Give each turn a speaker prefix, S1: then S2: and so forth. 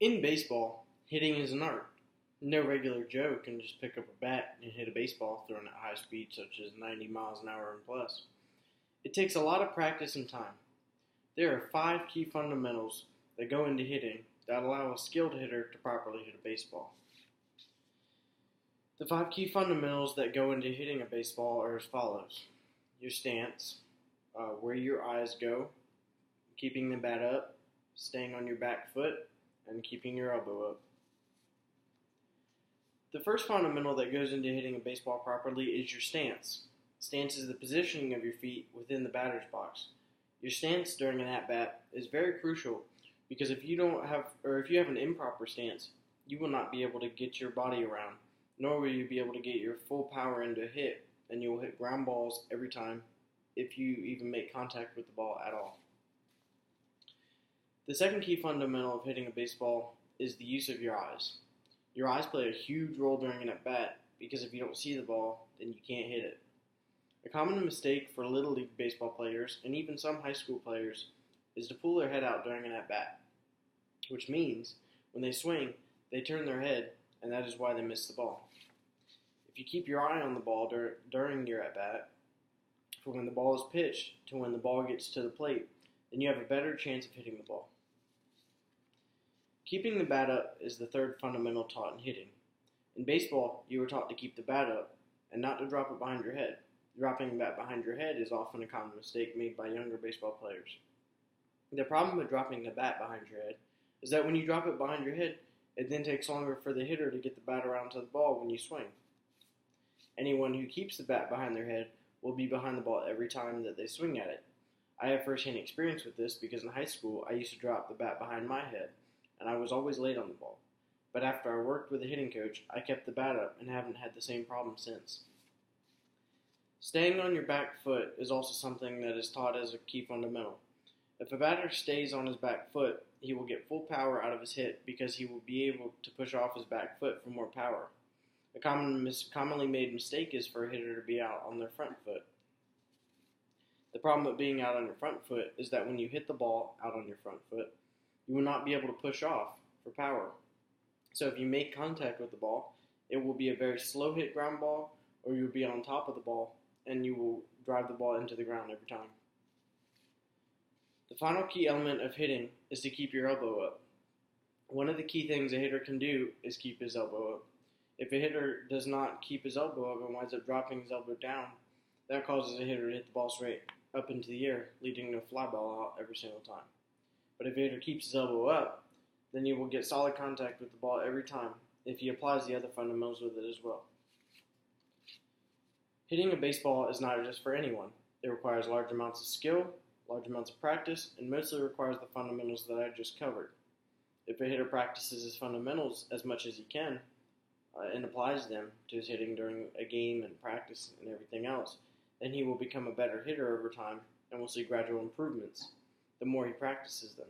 S1: In baseball, hitting is an art. No regular Joe can just pick up a bat and hit a baseball thrown at high speed, such as 90 miles an hour and plus. It takes a lot of practice and time. There are 5 key fundamentals that go into hitting that allow a skilled hitter to properly hit a baseball. The 5 key fundamentals that go into hitting a baseball are as follows: your stance, where your eyes go, keeping the bat up, staying on your back foot, and keeping your elbow up. The first fundamental that goes into hitting a baseball properly is your stance. Stance is the positioning of your feet within the batter's box. Your stance during an at-bat is very crucial because if you have an improper stance, you will not be able to get your body around, nor will you be able to get your full power into a hit, and you will hit ground balls every time if you even make contact with the ball at all. The second key fundamental of hitting a baseball is the use of your eyes. Your eyes play a huge role during an at-bat because if you don't see the ball, then you can't hit it. A common mistake for Little League baseball players and even some high school players is to pull their head out during an at-bat, which means when they swing, they turn their head, and that is why they miss the ball. If you keep your eye on the ball during your at-bat, from when the ball is pitched to when the ball gets to the plate, then you have a better chance of hitting the ball. Keeping the bat up is the third fundamental taught in hitting. In baseball, you are taught to keep the bat up and not to drop it behind your head. Dropping the bat behind your head is often a common mistake made by younger baseball players. The problem with dropping the bat behind your head is that when you drop it behind your head, it then takes longer for the hitter to get the bat around to the ball when you swing. Anyone who keeps the bat behind their head will be behind the ball every time that they swing at it. I have first-hand experience with this because in high school I used to drop the bat behind my head, and I was always late on the ball. But after I worked with a hitting coach, I kept the bat up and haven't had the same problem since. Staying on your back foot is also something that is taught as a key fundamental. If a batter stays on his back foot, he will get full power out of his hit because he will be able to push off his back foot for more power. A commonly made mistake is for a hitter to be out on their front foot. The problem with being out on your front foot is that when you hit the ball out on your front foot, you will not be able to push off for power. So if you make contact with the ball, it will be a very slow hit ground ball, or you will be on top of the ball, and you will drive the ball into the ground every time. The final key element of hitting is to keep your elbow up. One of the key things a hitter can do is keep his elbow up. If a hitter does not keep his elbow up and winds up dropping his elbow down, that causes a hitter to hit the ball straight up into the air, leading to a fly ball out every single time. But if a hitter keeps his elbow up, then he will get solid contact with the ball every time if he applies the other fundamentals with it as well. Hitting a baseball is not just for anyone. It requires large amounts of skill, large amounts of practice, and mostly requires the fundamentals that I just covered. If a hitter practices his fundamentals as much as he can and applies them to his hitting during a game and practice and everything else, then he will become a better hitter over time and will see gradual improvements the more he practices them.